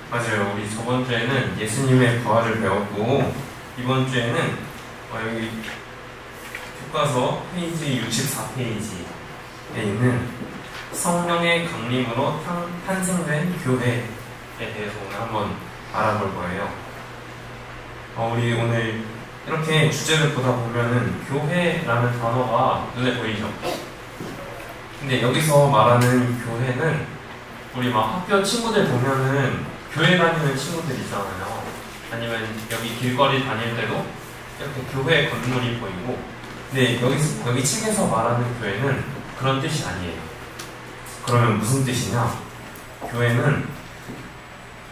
맞아요. 우리 저번 주에는 예수님의 부활을 배웠고, 이번 주에는 여기 교과서 페이지 64페이지에 있는 성령의 강림으로 탄생된 교회에 대해서 오늘 한번 알아볼 거예요. 우리 오늘 이렇게 주제를 보다 보면은 교회라는 단어가 눈에 보이죠? 근데 여기서 말하는 교회는 우리 막 학교 친구들 보면은 교회 다니는 친구들 있잖아요. 아니면 여기 길거리 다닐 때도 이렇게 교회 건물이 보이고, 근데 여기 책에서 말하는 교회는 그런 뜻이 아니에요. 그러면 무슨 뜻이냐? 교회는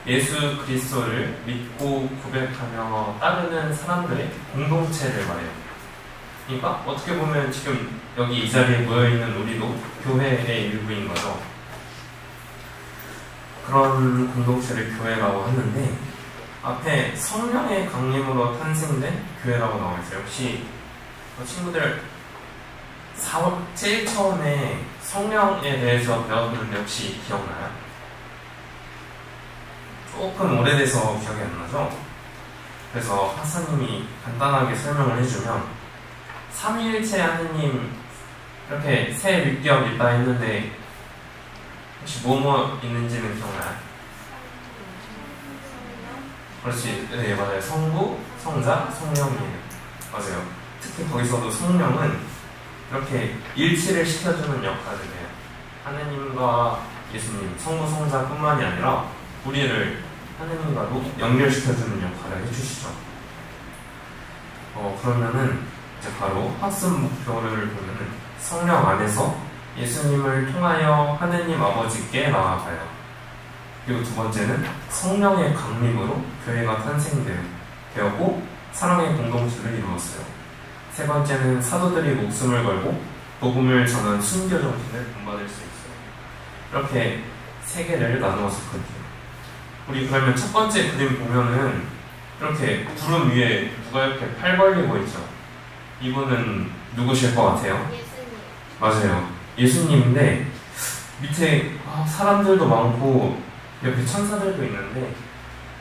예수 그리스도를 믿고 고백하며 따르는 사람들의 공동체를 말해요. 그러니까 어떻게 보면 지금 여기 이 자리에 모여있는 우리도 교회의 일부인 거죠. 그런 공동체를 교회라고 하는데, 앞에 성령의 강림으로 탄생된 교회라고 나와 있어요. 혹시 친구들 제일 처음에 성령에 대해서 배웠는데 혹시 기억나요? 조금 오래돼서 기억이 안 나죠? 그래서 하사님이 간단하게 설명을 해주면, 삼위일체 하느님 이렇게 세 위격 있다 했는데 혹시 뭐뭐 있는지는 기억나요? 그렇지, 네 맞아요. 성부, 성자, 성령이에요. 맞아요. 특히 거기서도 성령은 이렇게 일치를 시켜주는 역할을 해요. 하느님과 예수님, 성부, 성자뿐만이 아니라 우리를 하느님과도 연결시켜주는 역할을 해주시죠. 그러면은 이제 바로 학습 목표를 보면은 성령 안에서 예수님을 통하여 하느님 아버지께 나아가요. 그리고 두 번째는 성령의 강림으로 교회가 탄생되었고 사랑의 공동체를 이루었어요. 세 번째는 사도들이 목숨을 걸고 복음을 전한 순교 정신을 본받을 수 있어요. 이렇게 세 개를 나누어서 그릴게요. 우리 그러면 첫 번째 그림 보면은 이렇게 구름 위에 누가 이렇게 팔 벌리고 있죠? 이분은 누구실 것 같아요? 예수님. 맞아요. 예수님인데 밑에 사람들도 많고 옆에 천사들도 있는데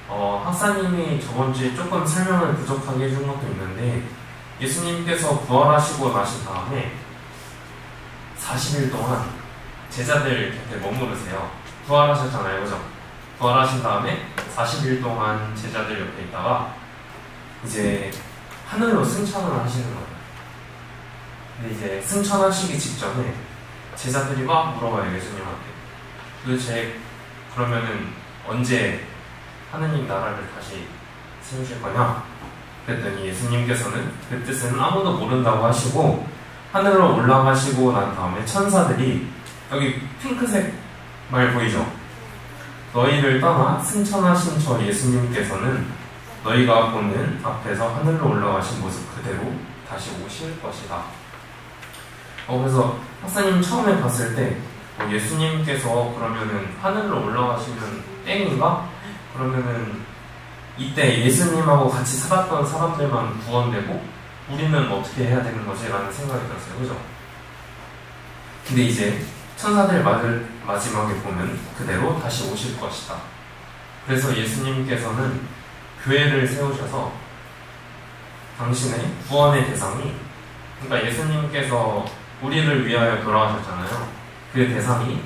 학사님이 저번 주에 조금 설명을 부족하게 해준 것도 있는데, 예수님께서 부활하시고 나신 다음에 40일 동안 제자들 곁에 머무르세요. 부활하셨잖아요, 그죠? 부활하신 다음에 40일 동안 제자들 옆에 있다가 이제 하늘로 승천을 하시는 거예요. 근데 이제 승천하시기 직전에 제자들이 막 물어봐요, 예수님한테. 도대체 그러면은 언제 하느님 나라를 다시 세우실 거냐? 그랬더니 예수님께서는 그 뜻은 아무도 모른다고 하시고 하늘로 올라가시고 난 다음에 천사들이, 여기 핑크색 말 보이죠? 너희를 떠나 승천하신 저 예수님께서는 너희가 보는 앞에서 하늘로 올라가신 모습 그대로 다시 오실 것이다. 그래서 학사님 처음에 봤을 때 예수님께서 그러면은 하늘로 올라가시는 땡인가? 그러면은 이때 예수님하고 같이 살았던 사람들만 구원되고 우리는 어떻게 해야 되는 거지? 라는 생각이 들었어요. 그죠? 근데 이제 천사들 마지막에 보면 그대로 다시 오실 것이다. 그래서 예수님께서는 교회를 세우셔서 당신의 구원의 대상이, 그러니까 예수님께서 우리를 위하여 돌아가셨잖아요. 그 대상이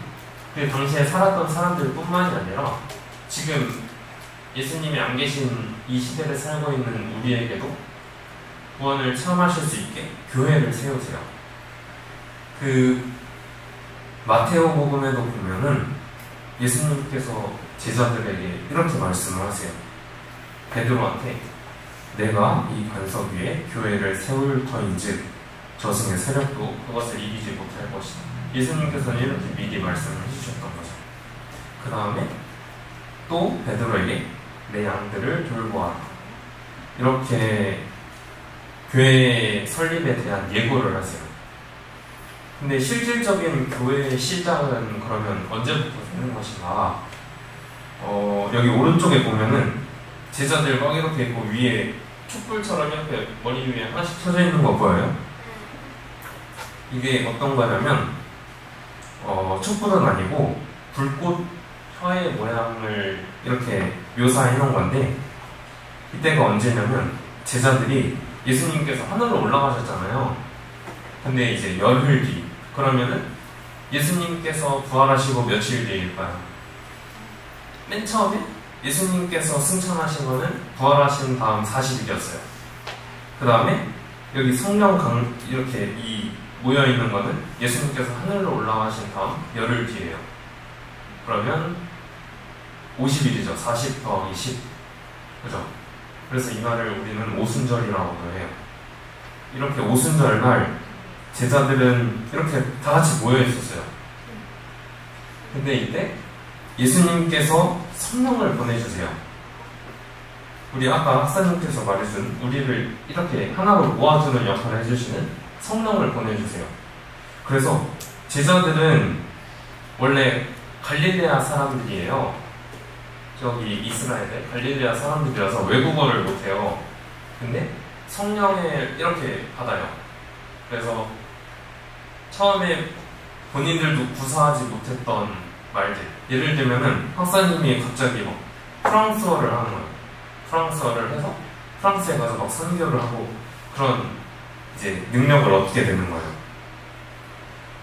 그 당시에 살았던 사람들 뿐만이 아니라 지금 예수님이 안 계신 이 시대를 살고 있는 우리에게도 구원을 체험하실 수 있게 교회를 세우세요. 그 마테오 복음에도 보면은 예수님께서 제자들에게 이렇게 말씀을 하세요. 베드로한테 내가 이 반석 위에 교회를 세울 터인즉 저승의 세력도 그것을 이기지 못할 것이다. 예수님께서는 이렇게 미리 말씀을 해주셨던 거죠. 그 다음에 또 베드로에게 내 양들을 돌보아라. 이렇게 교회의 설립에 대한 예고를 하세요. 근데 실질적인 교회의 시작은 그러면 언제부터 되는 것인가? 여기 오른쪽에 보면은 제자들 막 이렇게 있고 위에 촛불처럼 이렇게 머리 위에 하나씩 켜져 있는 거 보여요? 이게 어떤 거냐면 촛불은 아니고 불꽃 혀의 모양을 이렇게 묘사해 놓은 건데, 이때가 언제냐면 제자들이 예수님께서 하늘로 올라가셨잖아요. 근데 이제 열흘 뒤, 그러면은 예수님께서 부활하시고 며칠 뒤일까요? 맨 처음에 예수님께서 승천하신 거는 부활하신 다음 40일이었어요. 그 다음에 여기 성령 이렇게 모여있는 거는 예수님께서 하늘로 올라가신 다음 열흘 뒤에요. 그러면 50일이죠. 40 더하기 10. 그죠? 그래서 이 날을 우리는 오순절이라고도 해요. 이렇게 오순절 날 제자들은 이렇게 다 같이 모여 있었어요. 근데 이때 예수님께서 성령을 보내주세요. 우리 아까 학사님께서 말해준 우리를 이렇게 하나로 모아주는 역할을 해주시는 성령을 보내주세요. 그래서 제자들은 원래 갈릴레아 사람들이에요. 저기 이스라엘의 갈릴레아 사람들이라서 외국어를 못해요. 근데 성령을 이렇게 받아요. 그래서 처음에 본인들도 구사하지 못했던 말들, 예를 들면은 박사님이 갑자기 막 프랑스어를 하는 거예요. 프랑스어를 해서 프랑스에 가서 막 선교를 하고 그런 이제 능력을 얻게 되는 거예요.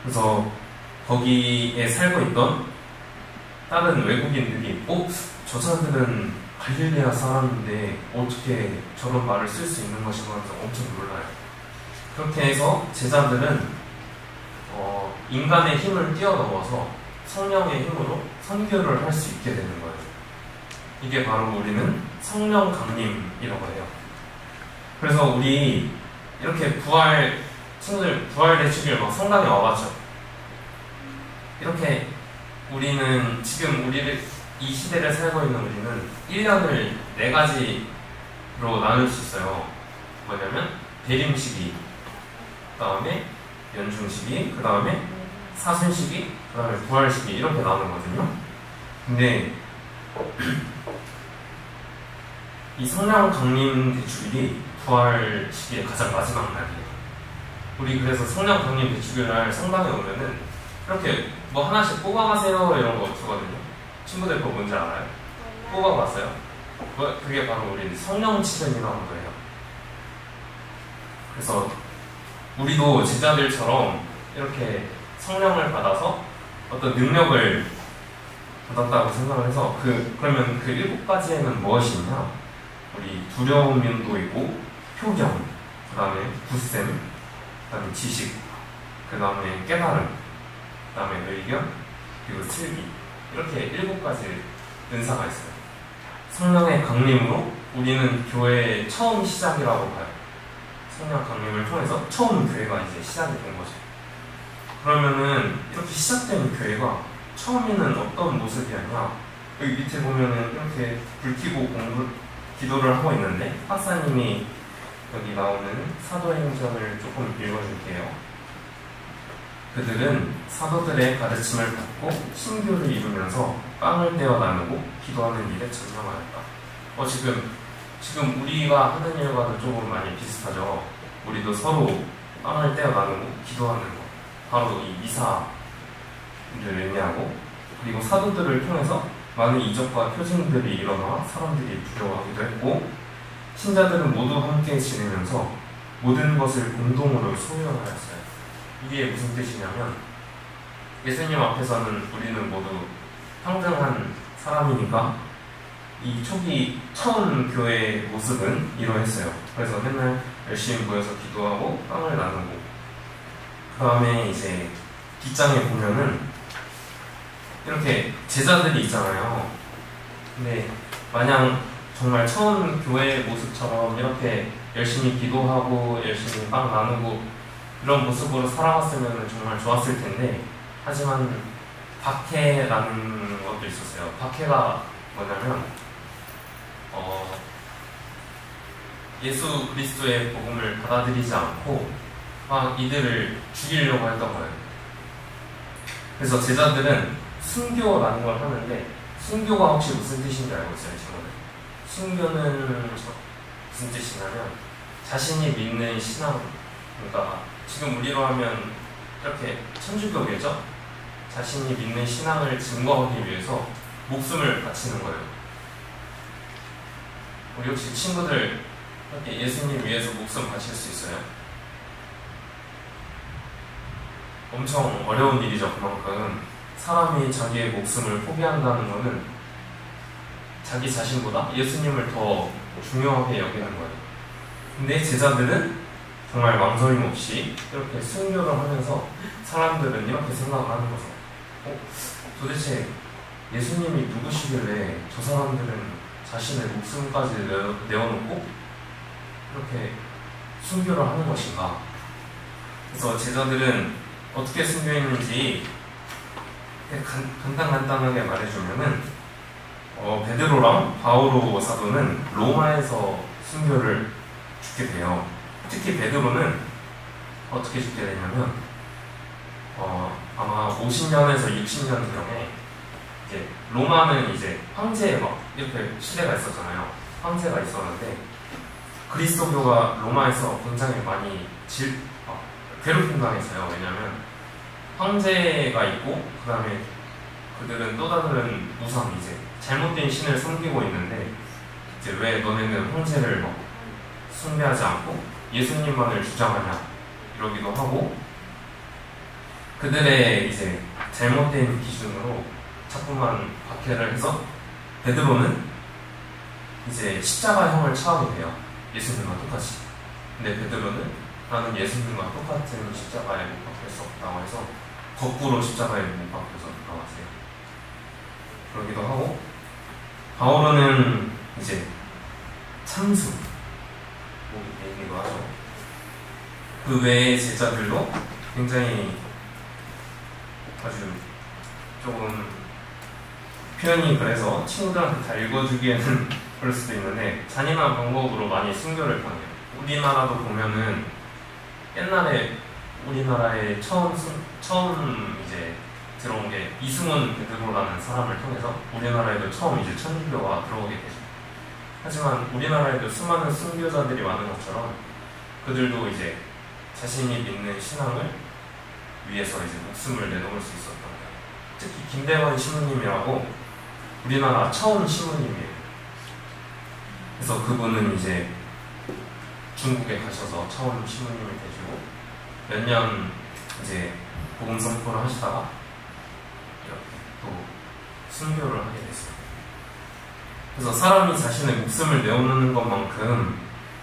그래서 거기에 살고 있던 다른 외국인들이 저 사람들은 갈릴레아 사람인데 어떻게 저런 말을 쓸 수 있는 것인가 해서 엄청 놀라요. 그렇게 해서 제자들은 인간의 힘을 뛰어넘어서 성령의 힘으로 선교를 할 수 있게 되는 거예요. 이게 바로 우리는 성령 강림이라고 해요. 그래서 우리 이렇게 친구들 부활의 주일 막 성당에 와봤죠. 이렇게 우리는 지금 이 시대를 살고 있는 우리는 1년을 4가지로 나눌 수 있어요. 뭐냐면 대림시기, 그 다음에 연중시기, 그 다음에 사순시기, 그 다음에 부활시기 이렇게 나누거든요. 근데 이 성령 강림 대축일이 부활시기의 가장 마지막 날이에요. 우리 그래서 성령 강림 대축일 날 성당에 오면은 이렇게 뭐 하나씩 뽑아가세요 이런 거 주거든요. 친구들 그거 뭔지 알아요? 뽑아봤어요? 그게 바로 우리 성령 치전이라는 거예요. 그래서 우리도 제자들처럼 이렇게 성령을 받아서 어떤 능력을 받았다고 생각을 해서 그러면 그 7가지에는 무엇이 있냐? 우리 두려움도 있고 표경, 그 다음에 굳셈, 그 다음에 지식, 그 다음에 깨달음, 그 다음에 의견, 그리고 슬기, 이렇게 7가지 은사가 있어요. 성령의 강림으로 우리는 교회의 처음 시작이라고 봐요. 성령 강림을 통해서 처음 교회가 이제 시작이 된 거죠. 그러면은 이렇게 시작된 교회가 처음에는 어떤 모습이었냐? 여기 밑에 보면은 이렇게 불 켜고 기도를 하고 있는데 박사님이 여기 나오는 사도행전을 조금 읽어줄게요. 그들은 사도들의 가르침을 받고 신교를 이루면서 빵을 떼어 나누고 기도하는 일에 전념하였다. 지금 우리가 하는 일과도 조금 많이 비슷하죠. 우리도 서로 빵을 떼어 나누고 기도하는 것, 바로 이 미사를 의미하고, 그리고 사도들을 통해서 많은 이적과 표징들이 일어나 사람들이 두려워하기도 했고, 신자들은 모두 함께 지내면서 모든 것을 공동으로 소유하였어요. 이게 무슨 뜻이냐면 예수님 앞에서는 우리는 모두 평등한 사람이니까 이 초기 처음 교회의 모습은 이러했어요. 그래서 맨날 열심히 모여서 기도하고 빵을 나누고, 그 다음에 이제 뒷장에 보면은 이렇게 제자들이 있잖아요. 근데 마냥 정말 처음 교회의 모습처럼 이렇게 열심히 기도하고 열심히 빵 나누고 이런 모습으로 살아갔으면 정말 좋았을 텐데, 하지만 박해라는 것도 있었어요. 박해가 뭐냐면 예수 그리스도의 복음을 받아들이지 않고 막 이들을 죽이려고 했던 거예요. 그래서 제자들은 순교라는 걸 하는데, 순교가 혹시 무슨 뜻인지 알고 있어요, 친구들? 순교는 무슨 뜻이냐면 자신이 믿는 신앙, 그러니까 지금 우리로 하면 이렇게 천주교계죠? 자신이 믿는 신앙을 증거하기 위해서 목숨을 바치는 거예요. 우리 혹시 친구들 이렇게 예수님 위해서 목숨 바칠 수 있어요? 엄청 어려운 일이죠. 그만큼 사람이 자기의 목숨을 포기한다는 것은 자기 자신보다 예수님을 더 중요하게 여기는 거예요. 근데 제자들은 정말 망설임 없이 이렇게 순교를 하면서 사람들은 이렇게 생각을 하는 거죠. 도대체 예수님이 누구시길래 저 사람들은 자신의 목숨까지 내어놓고 이렇게 순교를 하는 것인가? 그래서 제자들은 어떻게 순교했는지 간단하게 말해주면은 베드로랑 바오로 사도는 로마에서 순교를 죽게 돼요. 특히 베드로는 어떻게 죽게 되냐면 아마 50년에서 60년경에 이제 로마는 이제 황제 막 이렇게 시대가 있었잖아요. 황제가 있었는데 그리스도교가 로마에서 굉장히 많이 괴롭힘 당했어요. 왜냐면 황제가 있고 그 다음에 그들은 또 다른 우상 이제 잘못된 신을 섬기고 있는데 이제 왜 너네는 황제를 막 숭배하지 않고 예수님만을 주장하냐 이러기도 하고 그들의 이제 잘못된 기준으로 자꾸만 박해를 해서 베드로는 이제 십자가형을 처하게 돼요. 예수님과 똑같이. 근데 베드로는 나는 예수님과 똑같은 십자가에 못 박힐 수 없다고 해서 거꾸로 십자가에 못 박혀서 돌아가세요. 그러기도 하고 바오로는 이제 참수 얘기도 하죠. 그 외의 제자들도 굉장히 아주 조금 표현이 그래서 친구들한테 다 읽어주기에는 그럴 수도 있는데 잔인한 방법으로 많이 순교를 당해요. 우리나라도 보면은 옛날에 우리나라에 처음 이제 들어온 게 이승훈 베드로라는 사람을 통해서 우리나라에도 처음 이제 천주교가 들어오게 되죠. 하지만 우리나라에도 수많은 순교자들이 많은 것처럼 그들도 이제 자신이 믿는 신앙을 위해서 이제 목숨을 내놓을 수 있었던 거예요. 특히 김대원 신부님이라고 우리나라 처음 신부님이에요. 그래서 그분은 이제 중국에 가셔서 처음 신부님이 되시고 몇 년 이제 복음 선포를 하시다가 이렇게 또 순교를 하게 됐어요. 그래서 사람이 자신의 목숨을 내어놓는 것만큼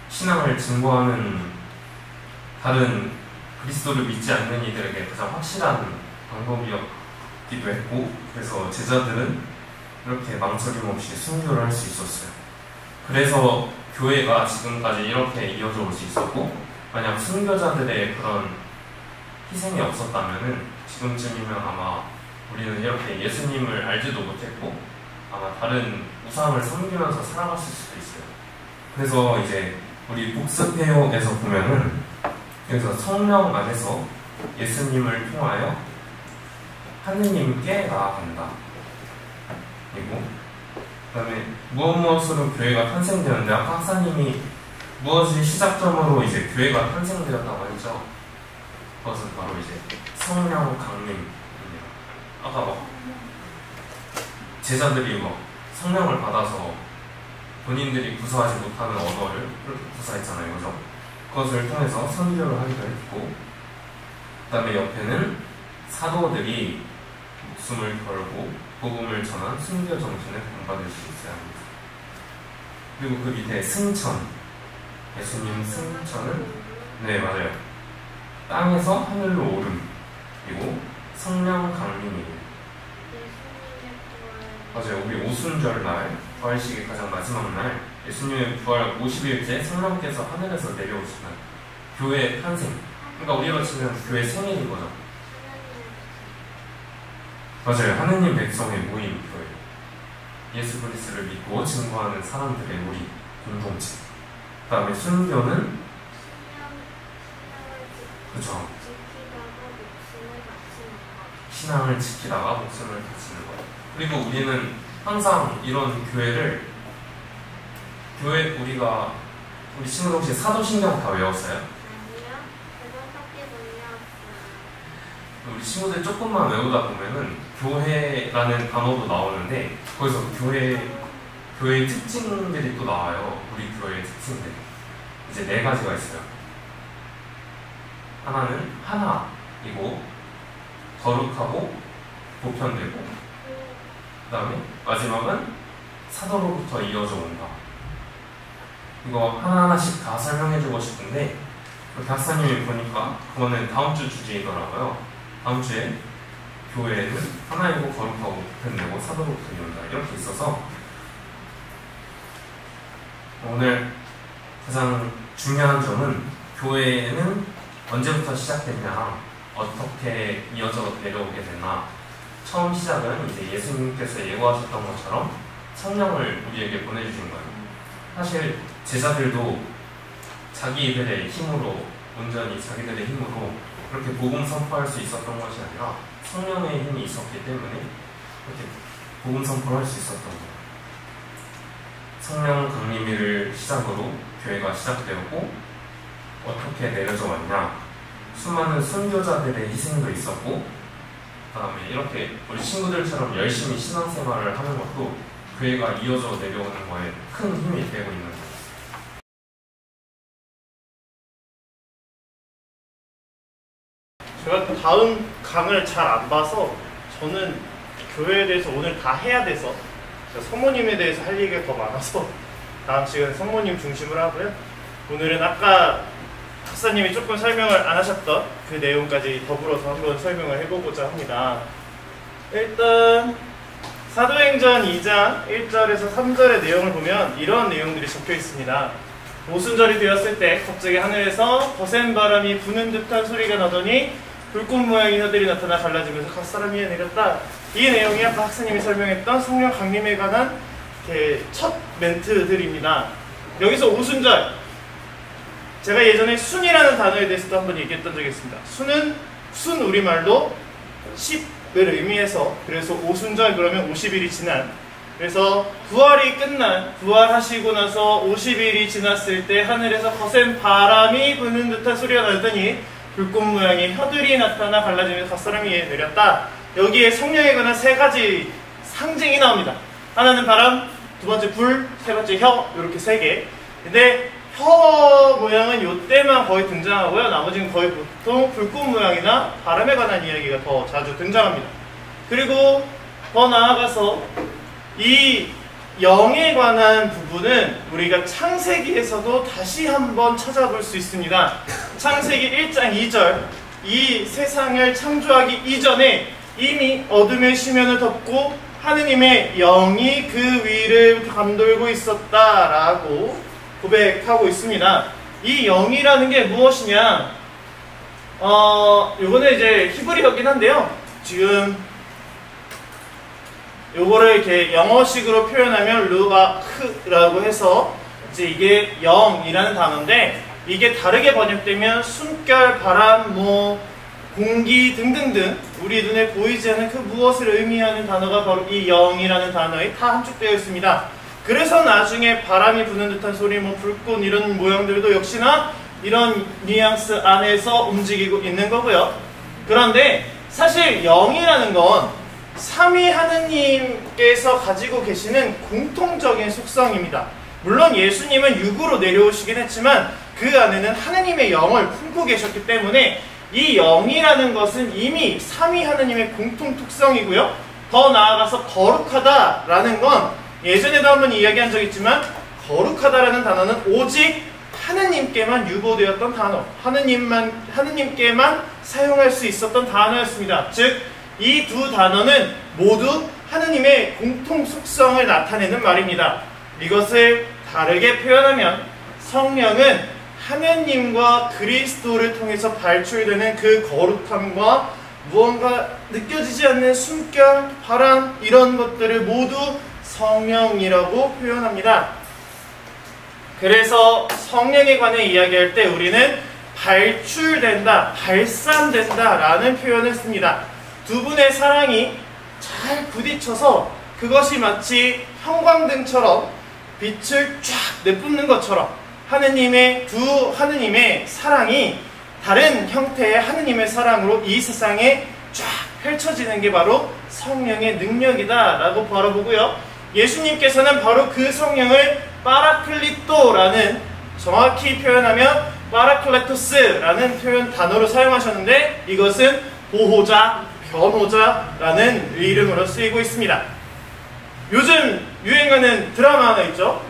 신앙을 증거하는 다른 그리스도를 믿지 않는 이들에게 가장 확실한 방법이었기도 했고 그래서 제자들은 이렇게 망설임 없이 순교를 할 수 있었어요. 그래서 교회가 지금까지 이렇게 이어져 올 수 있었고 만약 순교자들의 그런 희생이 없었다면은 지금쯤이면 아마 우리는 이렇게 예수님을 알지도 못했고 아마 다른 우상을 섬기면서 살아갔을 수도 있어요. 그래서 이제 우리 복습회요에서 보면은 그래서 성령 안에서 예수님을 통하여 하느님께 나아간다. 그리고 그 다음에 무엇으로 교회가 탄생되었는데 아까 학사님이 무엇이 시작점으로 이제 교회가 탄생되었다고 했죠. 그것은 바로 이제 성령 강림입니다. 아까 막 제자들이 막 성령을 받아서 본인들이 구사하지 못하는 언어를 그렇게 구사했잖아요. 그죠? 그것을 통해서 선교를 하기도 했고 그 다음에 옆에는 사도들이 목숨을 걸고 복음을 전한 순교 정신을 본받을 수 있어야 합니다. 그리고 그 밑에 승천 예수님 승천은 네 맞아요. 땅에서 하늘로 오름 그리고 성령 강림이에요. 맞아요. 우리 오순절 날 부활식의 가장 마지막 날 예수님의 부활 50일째 성령께서 하늘에서 내려오시는 교회의 탄생 그러니까 우리로 치면 교회 생일인 거죠. 맞아요. 하느님 백성의 모임 교회 예수 그리스도를 믿고 증거하는 사람들의 우리 공동체 그 다음에 순교는 그죠. 신앙을 지키다가 목숨을 바치는 거예요. 그리고 우리는 항상 이런 교회를 우리 친구들 혹시 사도신경 다 외웠어요? 아니요. 그것밖에 못 외웠어요. 우리 친구들 조금만 외우다 보면은 교회라는 단어도 나오는데 거기서 교회의 특징들이 또 나와요. 우리 교회의 특징들 이제 4가지가 있어요. 하나는 하나이고 거룩하고 보편되고 그 다음에 마지막은 사도로부터 이어져 온다. 이거 하나하나씩 다 설명해주고 싶은데 박사님이 보니까 그거는 다음 주 주제이더라고요. 다음 주에 교회는 하나이고 거룩하고 보편되고 사도로부터 이어온다 이렇게 있어서 오늘 가장 중요한 점은 교회는 언제부터 시작됐냐, 어떻게 이어져 내려오게 되나. 처음 시작은 이제 예수님께서 예고하셨던 것처럼 성령을 우리에게 보내주신 거예요. 사실 제자들도 자기들의 힘으로, 온전히 자기들의 힘으로 그렇게 복음 선포할 수 있었던 것이 아니라 성령의 힘이 있었기 때문에 이렇게 복음 선포를 할 수 있었던 거예요. 성령 강림일을 시작으로 교회가 시작되었고 어떻게 내려져 왔냐, 수많은 순교자들의 희생도 있었고 그 다음에 이렇게 우리 친구들처럼 열심히 신앙생활을 하는 것도 교회가 이어져 내려오는 거에 큰 힘이 되고 있는 거예요. 제가 다음 강을 잘 안 봐서 저는 교회에 대해서 오늘 다 해야 돼서 성모님에 대해서 할 얘기가 더 많아서 다음 시간에 성모님 중심으로 하고요. 오늘은 아까 박사님이 조금 설명을 안 하셨던 그 내용까지 더불어서 한번 설명을 해보고자 합니다. 일단 사도행전 2장 1절에서 3절의 내용을 보면 이런 내용들이 적혀 있습니다. 오순절이 되었을 때 갑자기 하늘에서 거센 바람이 부는 듯한 소리가 나더니 불꽃 모양의 혀들이 나타나 갈라지면서 각 사람 위에 내렸다. 이 내용이 아까 학생님이 설명했던 성령 강림에 관한 첫 멘트들입니다. 여기서 오순절, 제가 예전에 순이라는 단어에 대해서도 한번 얘기했던 적이 있습니다. 순 우리말로 10을 의미해서, 그래서 오순절 그러면 50일이 지난, 그래서 부활이 끝난, 부활하시고 나서 50일이 지났을 때 하늘에서 거센 바람이 부는 듯한 소리가 나더니 불꽃 모양의 혀들이 나타나 갈라지면서 각 사람 위에 내렸다. 여기에 성령에 관한 3가지 상징이 나옵니다. 하나는 바람, 두 번째 불, 세 번째 혀, 이렇게 3개. 근데 혀 모양은 이때만 거의 등장하고요. 나머지는 거의 보통 불꽃 모양이나 바람에 관한 이야기가 더 자주 등장합니다. 그리고 더 나아가서 이 영에 관한 부분은 우리가 창세기에서도 다시 한번 찾아볼 수 있습니다. 창세기 1장 2절, 이 세상을 창조하기 이전에 이미 어둠의 시면을 덮고 하느님의 영이 그 위를 감돌고 있었다라고 고백하고 있습니다. 이 영이라는 게 무엇이냐? 요거는 이제 히브리어긴 한데요. 지금 요거를 이렇게 영어식으로 표현하면 루아흐라고 해서 이제 이게 영이라는 단어인데, 이게 다르게 번역되면 숨결, 바람, 공기 등등등 우리 눈에 보이지 않는 그 무엇을 의미하는 단어가 바로 이 영이라는 단어에 다 함축되어 있습니다. 그래서 나중에 바람이 부는 듯한 소리, 불꽃 이런 모양들도 역시나 이런 뉘앙스 안에서 움직이고 있는 거고요. 그런데 사실 영이라는 건 삼위 하느님께서 가지고 계시는 공통적인 속성입니다. 물론 예수님은 육으로 내려오시긴 했지만 그 안에는 하느님의 영을 품고 계셨기 때문에 이 영이라는 것은 이미 삼위 하느님의 공통 특성이고요. 더 나아가서 거룩하다라는 건 예전에도 한번 이야기한 적 있지만, 거룩하다라는 단어는 오직 하느님께만 유보되었던 단어, 하느님께만 사용할 수 있었던 단어였습니다. 즉, 이 두 단어는 모두 하느님의 공통 속성을 나타내는 말입니다. 이것을 다르게 표현하면 성령은 하느님과 그리스도를 통해서 발출되는 그 거룩함과 무언가 느껴지지 않는 숨결, 바람 이런 것들을 모두 성령이라고 표현합니다. 그래서 성령에 관해 이야기할 때 우리는 발출된다, 발산된다 라는 표현을 씁니다. 두 분의 사랑이 잘 부딪혀서 그것이 마치 형광등처럼 빛을 쫙 내뿜는 것처럼 하느님의 사랑이 다른 형태의 하느님의 사랑으로 이 세상에 쫙 펼쳐지는 게 바로 성령의 능력이다 라고 바라보고요. 예수님께서는 바로 그 성령을 파라클리토라는, 정확히 표현하면 파라클레토스라는 표현 단어로 사용하셨는데, 이것은 보호자, 변호자라는 이름으로 쓰이고 있습니다. 요즘 유행하는 드라마 하나 있죠.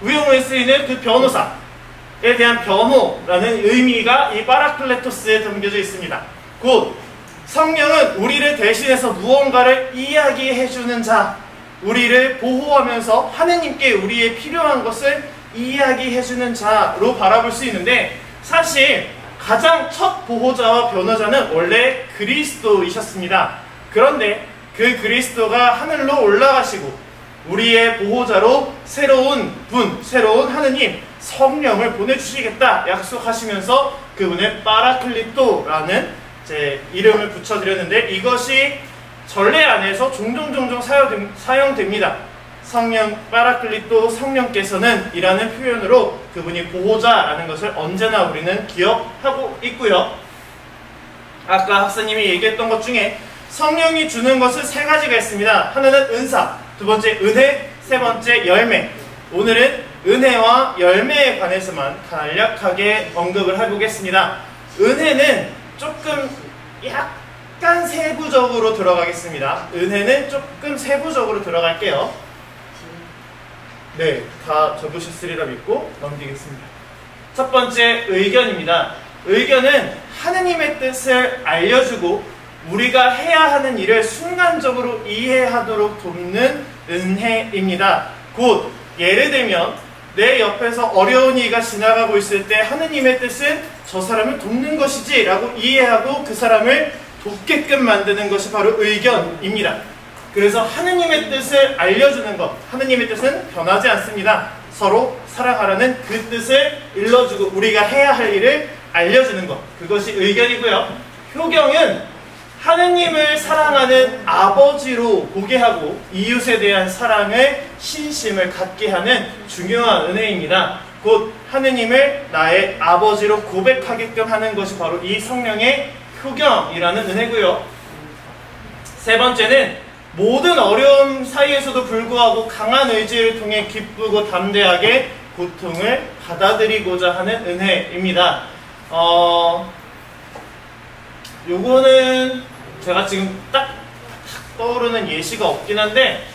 우영우에 쓰이는 그 변호사에 대한 변호라는 의미가 이 파라클레토스에 담겨져 있습니다. 곧 성령은 우리를 대신해서 무언가를 이야기해주는 자, 우리를 보호하면서 하느님께 우리의 필요한 것을 이야기해주는 자로 바라볼 수 있는데, 사실 가장 첫 보호자와 변호자는 원래 그리스도이셨습니다. 그런데 그 그리스도가 하늘로 올라가시고 우리의 보호자로 새로운 분, 새로운 하느님, 성령을 보내주시겠다 약속하시면서 그분의 파라클리토라는 제 이름을 붙여드렸는데, 이것이 전례 안에서 종종 사용됩니다. 성령, 파라클리토, 성령께서는 이라는 표현으로 그분이 보호자라는 것을 언제나 우리는 기억하고 있고요. 아까 학사님이 얘기했던 것 중에 성령이 주는 것은 세 가지가 있습니다. 하나는 은사, 두 번째 은혜, 세 번째 열매. 오늘은 은혜와 열매에 관해서만 간략하게 언급을 해보겠습니다. 은혜는 조금 약간 세부적으로 들어가겠습니다. 은혜는 조금 세부적으로 들어갈게요. 네, 다 적으셨으리라 믿고 넘기겠습니다. 첫 번째, 의견입니다. 의견은 하느님의 뜻을 알려주고 우리가 해야 하는 일을 순간적으로 이해하도록 돕는 은혜입니다. 곧 예를 들면 내 옆에서 어려운 이가 지나가고 있을 때 하느님의 뜻은 저 사람을 돕는 것이지 라고 이해하고 그 사람을 돕게끔 만드는 것이 바로 의견입니다. 그래서 하느님의 뜻을 알려주는 것, 하느님의 뜻은 변하지 않습니다. 서로 사랑하라는 그 뜻을 일러주고 우리가 해야 할 일을 알려주는 것, 그것이 의견이고요. 효경은 하느님을 사랑하는 아버지로 보게 하고 이웃에 대한 사랑을, 신심을 갖게 하는 중요한 은혜입니다. 곧 하느님을 나의 아버지로 고백하게끔 하는 것이 바로 이 성령의 효경이라는 은혜고요. 세 번째는 모든 어려움 사이에서도 불구하고 강한 의지를 통해 기쁘고 담대하게 고통을 받아들이고자 하는 은혜입니다. 요거는 제가 지금 딱 떠오르는 예시가 없긴 한데,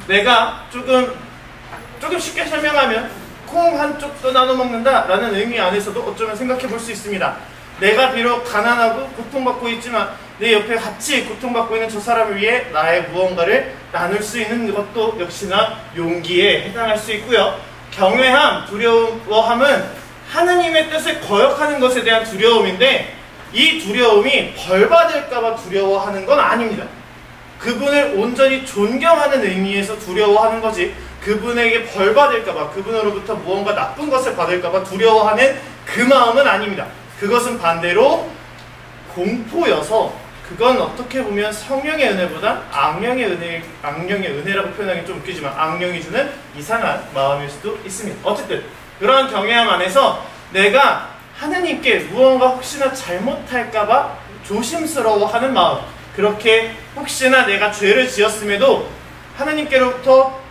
내가 조금 쉽게 설명하면 콩 한쪽도 나눠 먹는다 라는 의미 안에서도 어쩌면 생각해 볼 수 있습니다. 내가 비록 가난하고 고통받고 있지만 내 옆에 같이 고통받고 있는 저 사람을 위해 나의 무언가를 나눌 수 있는 것도 역시나 용기에 해당할 수 있고요. 경외함, 두려워함은 하느님의 뜻을 거역하는 것에 대한 두려움인데, 이 두려움이 벌받을까봐 두려워하는 건 아닙니다. 그분을 온전히 존경하는 의미에서 두려워하는 거지, 그분에게 벌받을까봐, 그분으로부터 무언가 나쁜 것을 받을까봐 두려워하는 그 마음은 아닙니다. 그것은 반대로 공포여서, 그건 어떻게 보면 성령의 은혜보다 악령의 은혜라고 표현하기 좀 웃기지만 악령이 주는 이상한 마음일 수도 있습니다. 어쨌든 그러한 경외함 안에서 내가 하느님께 무언가 혹시나 잘못할까봐 조심스러워하는 마음, 그렇게 혹시나 내가 죄를 지었음에도 하느님께로부터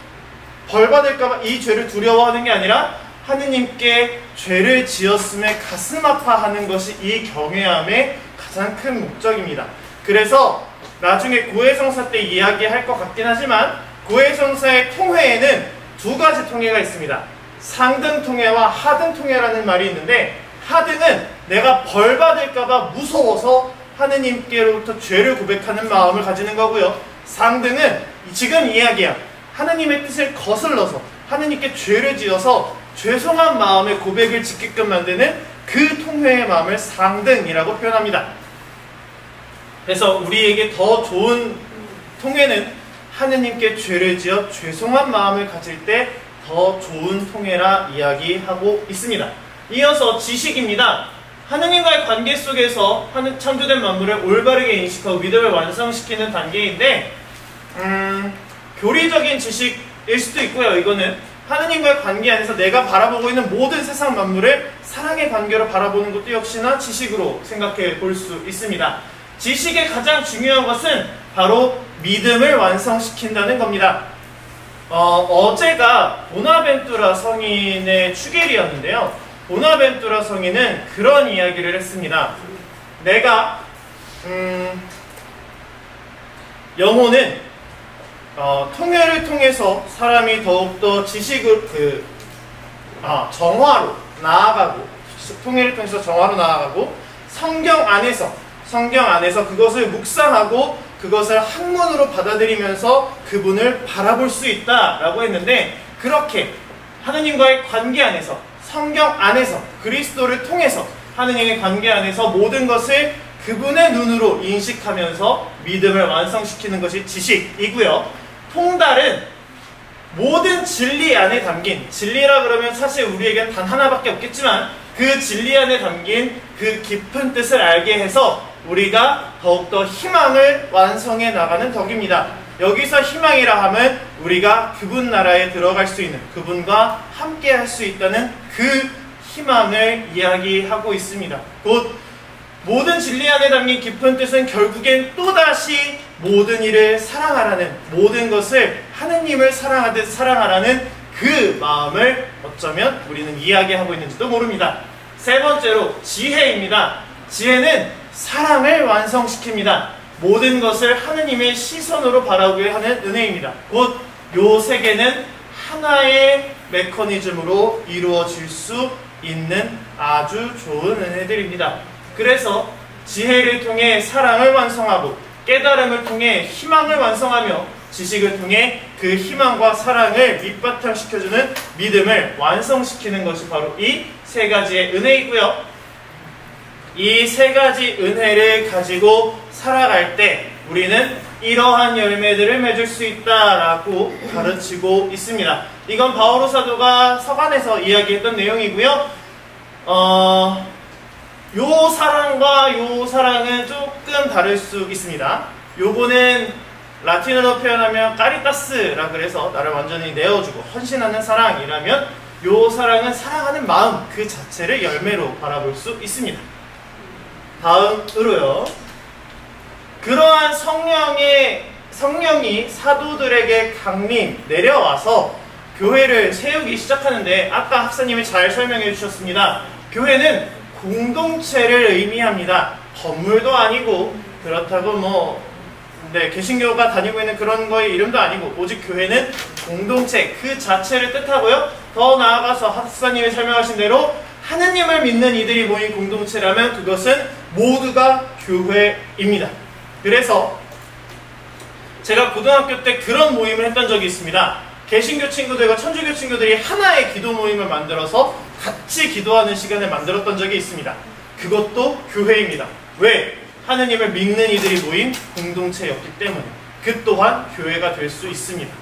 벌받을까봐 이 죄를 두려워하는 게 아니라 하느님께 죄를 지었음에 가슴 아파하는 것이 이 경외함의 가장 큰 목적입니다. 그래서 나중에 고해성사 때 이야기할 것 같긴 하지만 고해성사의 통회에는 두 가지 통회가 있습니다. 상등 통회와 하등 통회라는 말이 있는데, 하등은 내가 벌받을까봐 무서워서 하느님께로부터 죄를 고백하는 마음을 가지는 거고요. 상등은 지금 이야기한 하느님의 뜻을 거슬러서 하느님께 죄를 지어서 죄송한 마음의 고백을 짓게끔 만드는 그 통회의 마음을 상등이라고 표현합니다. 그래서 우리에게 더 좋은 통회는 하느님께 죄를 지어 죄송한 마음을 가질 때 더 좋은 통회라 이야기하고 있습니다. 이어서 지식입니다. 하느님과의 관계 속에서 창조된 만물을 올바르게 인식하고 믿음을 완성시키는 단계인데, 교리적인 지식일 수도 있고요. 이거는 하느님과의 관계 안에서 내가 바라보고 있는 모든 세상 만물을 사랑의 관계로 바라보는 것도 역시나 지식으로 생각해 볼 수 있습니다. 지식의 가장 중요한 것은 바로 믿음을 완성시킨다는 겁니다. 어제가 보나벤투라 성인의 축일이었는데요. 보나벤투라 성인은 그런 이야기를 했습니다. 내가 영혼은 통회를 통해서 사람이 더욱더 지식을 정화로 나아가고, 통회를 통해서 정화로 나아가고, 성경 안에서 그것을 묵상하고 그것을 학문으로 받아들이면서 그분을 바라볼 수 있다라고 했는데, 그렇게 하느님과의 관계 안에서, 성경 안에서, 그리스도를 통해서 하느님의 관계 안에서 모든 것을 그분의 눈으로 인식하면서 믿음을 완성시키는 것이 지식이고요. 통달은 모든 진리 안에 담긴, 진리라 그러면 사실 우리에겐 단 하나밖에 없겠지만 그 진리 안에 담긴 그 깊은 뜻을 알게 해서 우리가 더욱더 희망을 완성해 나가는 덕입니다. 여기서 희망이라 하면 우리가 그분 나라에 들어갈 수 있는, 그분과 함께 할 수 있다는 그 희망을 이야기하고 있습니다. 곧 모든 진리 안에 담긴 깊은 뜻은 결국엔 또다시 모든 일을 사랑하라는, 모든 것을 하느님을 사랑하듯 사랑하라는 그 마음을 어쩌면 우리는 이야기하고 있는지도 모릅니다. 세 번째로 지혜입니다. 지혜는 사랑을 완성시킵니다. 모든 것을 하느님의 시선으로 바라보게 하는 은혜입니다. 곧 요 세 개는 하나의 메커니즘으로 이루어질 수 있는 아주 좋은 은혜들입니다. 그래서 지혜를 통해 사랑을 완성하고, 깨달음을 통해 희망을 완성하며, 지식을 통해 그 희망과 사랑을 밑바탕시켜주는 믿음을 완성시키는 것이 바로 이 세 가지의 은혜이고요. 이 세 가지 은혜를 가지고 살아갈 때 우리는 이러한 열매들을 맺을 수 있다라고 가르치고 있습니다. 이건 바오로 사도가 서간에서 이야기했던 내용이고요. 요 사랑과 요 사랑은 조금 다를 수 있습니다. 요거는 라틴어로 표현하면 까리타스라 그래서 나를 완전히 내어주고 헌신하는 사랑이라면, 요 사랑은 사랑하는 마음 그 자체를 열매로 바라볼 수 있습니다. 다음으로요, 그러한 성령이 사도들에게 강림 내려와서 교회를 세우기 시작하는데, 아까 학사님이 잘 설명해 주셨습니다. 교회는 공동체를 의미합니다. 건물도 아니고, 그렇다고 개신교가 다니고 있는 그런 거의 이름도 아니고, 오직 교회는 공동체 그 자체를 뜻하고요. 더 나아가서 학사님이 설명하신 대로 하느님을 믿는 이들이 모인 공동체라면 그것은 모두가 교회입니다. 그래서 제가 고등학교 때 그런 모임을 했던 적이 있습니다. 개신교 친구들과 천주교 친구들이 하나의 기도 모임을 만들어서 같이 기도하는 시간을 만들었던 적이 있습니다. 그것도 교회입니다. 왜? 하느님을 믿는 이들이 모인 공동체였기 때문에 그 또한 교회가 될 수 있습니다.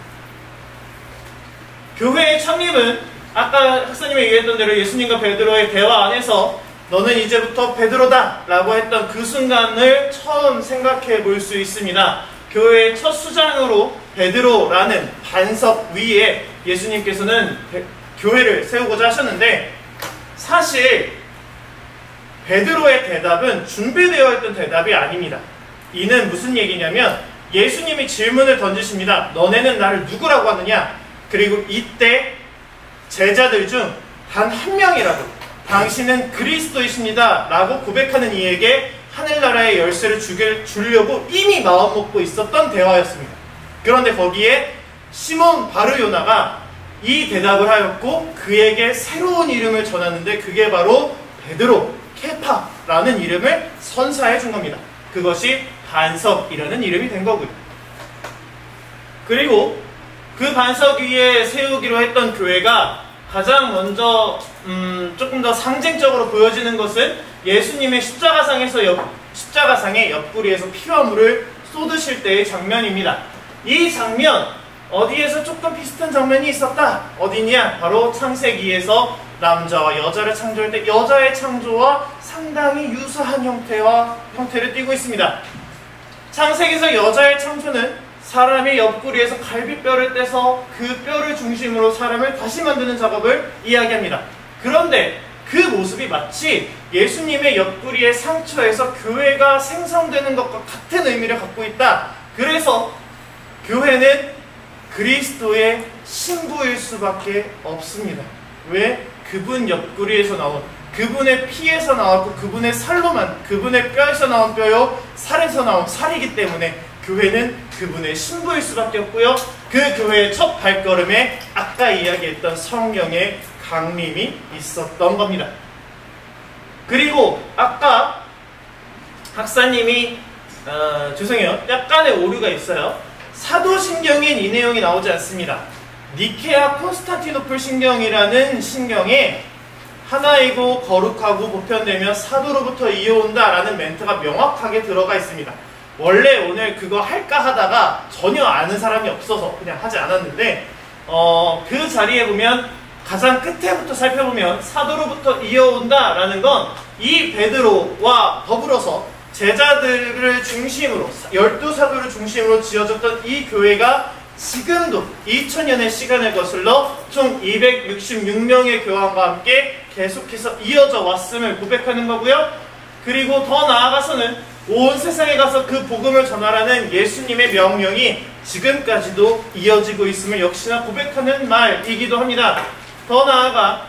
교회의 창립은 아까 학사님이 얘기했던 대로 예수님과 베드로의 대화 안에서 너는 이제부터 베드로다 라고 했던 그 순간을 처음 생각해 볼 수 있습니다. 교회의 첫 수장으로 베드로라는 반석 위에 예수님께서는 교회를 세우고자 하셨는데, 사실 베드로의 대답은 준비되어 있던 대답이 아닙니다. 이는 무슨 얘기냐면, 예수님이 질문을 던지십니다. 너네는 나를 누구라고 하느냐? 그리고 이때 제자들 중 단 한 명이라도 당신은 그리스도이십니다 라고 고백하는 이에게 하늘나라의 열쇠를 주려고 이미 마음먹고 있었던 대화였습니다. 그런데 거기에 시몬 바르요나가 이 대답을 하였고 그에게 새로운 이름을 전하는데, 그게 바로 베드로, 케파라는 이름을 선사해 준 겁니다. 그것이 반석이라는 이름이 된 거고요. 그리고 그 반석 위에 세우기로 했던 교회가 가장 먼저 조금 더 상징적으로 보여지는 것은 예수님의 십자가상의 옆구리에서 피와 물을 쏟으실 때의 장면입니다. 이 장면, 어디에서 조금 비슷한 장면이 있었다. 어디냐? 바로 창세기에서 남자와 여자를 창조할 때 여자의 창조와 상당히 유사한 형태를 띠고 있습니다. 창세기에서 여자의 창조는 사람의 옆구리에서 갈비뼈를 떼서 그 뼈를 중심으로 사람을 다시 만드는 작업을 이야기합니다. 그런데 그 모습이 마치 예수님의 옆구리의 상처에서 교회가 생성되는 것과 같은 의미를 갖고 있다. 그래서 교회는 그리스도의 신부일 수밖에 없습니다. 왜? 그분 옆구리에서 나온, 그분의 피에서 나왔고 그분의 살로만, 그분의 뼈에서 나온 뼈요 살에서 나온 살이기 때문에 교회는 그분의 신부일 수밖에 없고요. 그 교회의 첫 발걸음에 아까 이야기했던 성령의 강림이 있었던 겁니다. 그리고 아까 박사님이 죄송해요, 약간의 오류가 있어요. 사도신경엔 이 내용이 나오지 않습니다. 니케아 콘스탄티노플 신경이라는 신경에 하나이고 거룩하고 보편되며 사도로부터 이어온다 라는 멘트가 명확하게 들어가 있습니다. 원래 오늘 그거 할까 하다가 전혀 아는 사람이 없어서 그냥 하지 않았는데 그 자리에 보면 가장 끝에부터 살펴보면 사도로부터 이어온다 라는 건 이 베드로와 더불어서 제자들을 중심으로 12사도를 중심으로 지어졌던 이 교회가 지금도 2000년의 시간을 거슬러 총 266명의 교황과 함께 계속해서 이어져 왔음을 고백하는 거고요. 그리고 더 나아가서는 온 세상에 가서 그 복음을 전하라는 예수님의 명령이 지금까지도 이어지고 있음을 역시나 고백하는 말이기도 합니다. 더 나아가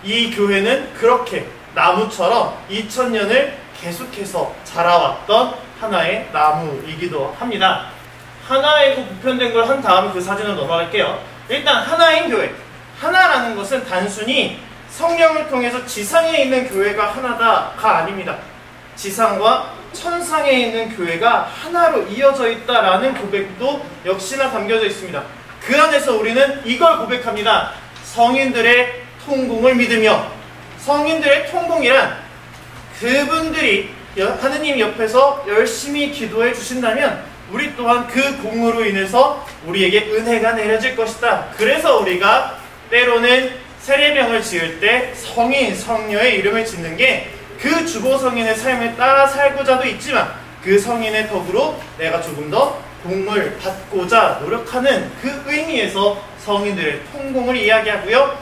이 교회는 그렇게 나무처럼 2000년을 계속해서 자라왔던 하나의 나무이기도 합니다. 하나이고 보편된 걸 한 다음에 그 사진으로 넘어갈게요. 일단 하나인 교회. 하나라는 것은 단순히 성령을 통해서 지상에 있는 교회가 하나다가 아닙니다. 지상과 천상에 있는 교회가 하나로 이어져 있다라는 고백도 역시나 담겨져 있습니다. 그 안에서 우리는 이걸 고백합니다. 성인들의 통공을 믿으며. 성인들의 통공이란 그분들이 하느님 옆에서 열심히 기도해 주신다면 우리 또한 그 공으로 인해서 우리에게 은혜가 내려질 것이다. 그래서 우리가 때로는 세례명을 지을 때 성인, 성녀의 이름을 짓는 게 그 주보 성인의 삶을 따라 살고자도 있지만 그 성인의 덕으로 내가 조금 더 공을 받고자 노력하는 그 의미에서 성인들의 통공을 이야기하고요.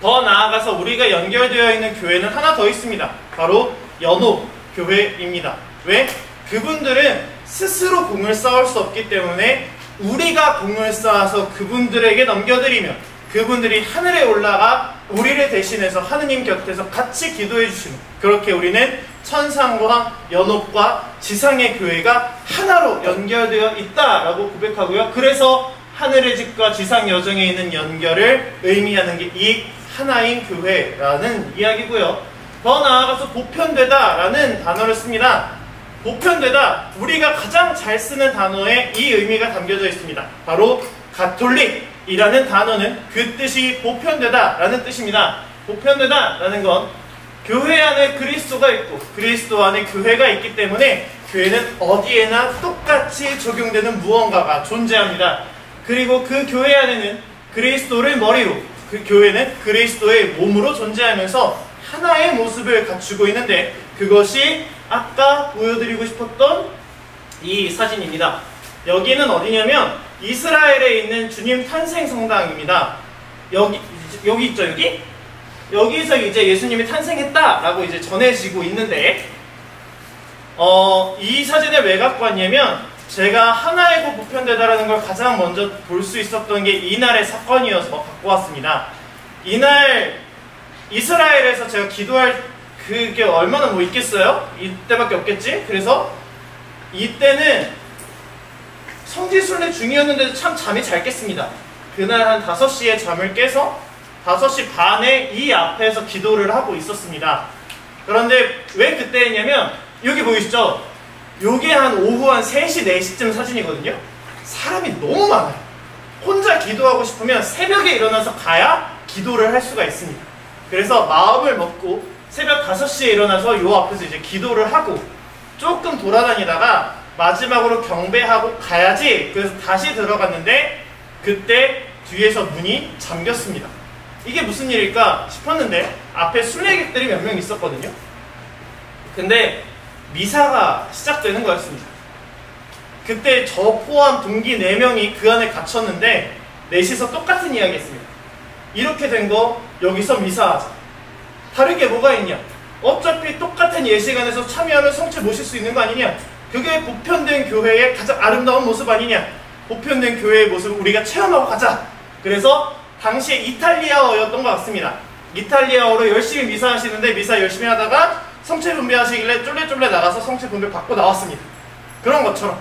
더 나아가서 우리가 연결되어 있는 교회는 하나 더 있습니다. 바로 연옥교회입니다. 왜? 그분들은 스스로 공을 쌓을 수 없기 때문에 우리가 공을 쌓아서 그분들에게 넘겨드리며 그분들이 하늘에 올라가 우리를 대신해서 하느님 곁에서 같이 기도해 주시는, 그렇게 우리는 천상과 연옥과 지상의 교회가 하나로 연결되어 있다라고 고백하고요. 그래서 하늘의 집과 지상 여정에 있는 연결을 의미하는 게 이 하나인 교회라는 이야기고요. 더 나아가서 보편되다라는 단어를 씁니다. 보편되다, 우리가 가장 잘 쓰는 단어에 이 의미가 담겨져 있습니다. 바로 가톨릭이라는 단어는 그 뜻이 보편되다라는 뜻입니다. 보편되다라는 건 교회 안에 그리스도가 있고 그리스도 안에 교회가 있기 때문에 교회는 어디에나 똑같이 적용되는 무언가가 존재합니다. 그리고 그 교회 안에는 그리스도를 머리로, 그 교회는 그리스도의 몸으로 존재하면서 하나의 모습을 갖추고 있는데 그것이 아까 보여드리고 싶었던 이 사진입니다. 여기는 어디냐면 이스라엘에 있는 주님 탄생 성당입니다. 여기 있죠, 여기? 여기서 이제 예수님이 탄생했다라고 이제 전해지고 있는데 이 사진을 왜 갖고 왔냐면 제가 하나이고 보편되다라는 걸 가장 먼저 볼 수 있었던 게 이날의 사건이어서 갖고 왔습니다. 이날 이스라엘에서 제가 기도할 그게 얼마나 뭐 있겠어요? 이때밖에 없겠지? 그래서 이때는 성지순례 중이었는데도 참 잠이 잘 깼습니다. 그날 한 5시에 잠을 깨서 5시 반에 이 앞에서 기도를 하고 있었습니다. 그런데 왜 그때 했냐면 여기 보이시죠? 요게 한 오후 한 3시, 4시쯤 사진이거든요. 사람이 너무 많아요. 혼자 기도하고 싶으면 새벽에 일어나서 가야 기도를 할 수가 있습니다. 그래서 마음을 먹고 새벽 5시에 일어나서 요 앞에서 이제 기도를 하고 조금 돌아다니다가 마지막으로 경배하고 가야지. 그래서 다시 들어갔는데 그때 뒤에서 문이 잠겼습니다. 이게 무슨 일일까 싶었는데 앞에 순례객들이 몇 명 있었거든요. 근데 미사가 시작되는 거였습니다. 그때 저 포함 동기 4명이 그 안에 갇혔는데 넷이서 똑같은 이야기 했습니다. 이렇게 된 거 여기서 미사하자. 다르게 뭐가 있냐? 어차피 똑같은 예시간에서 참여하면 성체 모실 수 있는 거 아니냐? 그게 보편된 교회의 가장 아름다운 모습 아니냐? 보편된 교회의 모습을 우리가 체험하고 가자. 그래서 당시에 이탈리아어였던 것 같습니다. 이탈리아어로 열심히 미사 하시는데 미사 열심히 하다가 성체 분배하시길래 쫄래쫄래 나가서 성체 분배 받고 나왔습니다. 그런 것처럼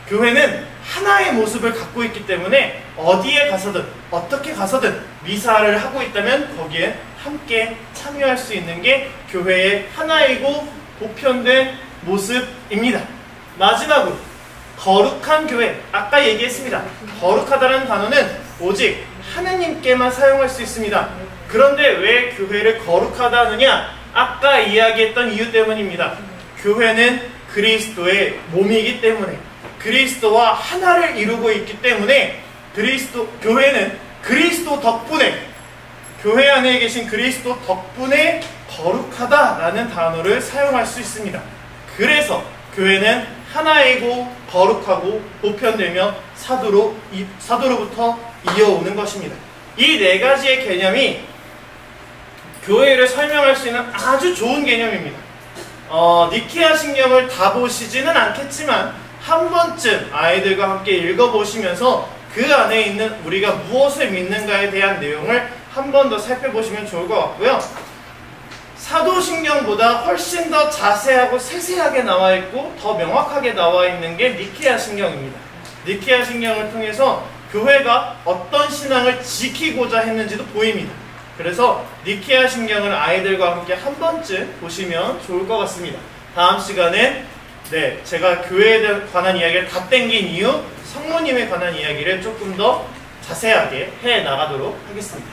교회는 하나의 모습을 갖고 있기 때문에 어디에 가서든 어떻게 가서든 미사를 하고 있다면 거기에 함께 참여할 수 있는 게 교회의 하나이고 보편된 모습입니다. 마지막으로 거룩한 교회, 아까 얘기했습니다. 거룩하다는 단어는 오직 하느님께만 사용할 수 있습니다. 그런데 왜 교회를 거룩하다 하느냐? 아까 이야기했던 이유 때문입니다. 교회는 그리스도의 몸이기 때문에, 그리스도와 하나를 이루고 있기 때문에 교회는 그리스도 덕분에, 교회 안에 계신 그리스도 덕분에 거룩하다라는 단어를 사용할 수 있습니다. 그래서 교회는 하나이고 거룩하고 보편되며 사도로부터 이어오는 것입니다. 이 네 가지의 개념이 교회를 설명할 수 있는 아주 좋은 개념입니다. 니케아 신경을 다 보시지는 않겠지만 한 번쯤 아이들과 함께 읽어보시면서 그 안에 있는 우리가 무엇을 믿는가에 대한 내용을 한 번 더 살펴보시면 좋을 것 같고요. 사도신경보다 훨씬 더 자세하고 세세하게 나와 있고 더 명확하게 나와 있는 게 니케아 신경입니다. 니케아 신경을 통해서 교회가 어떤 신앙을 지키고자 했는지도 보입니다. 그래서 니케아 신경을 아이들과 함께 한 번쯤 보시면 좋을 것 같습니다. 다음 시간에 제가 교회에 관한 이야기를 다 땡긴 이유, 성모님에 관한 이야기를 조금 더 자세하게 해 나가도록 하겠습니다.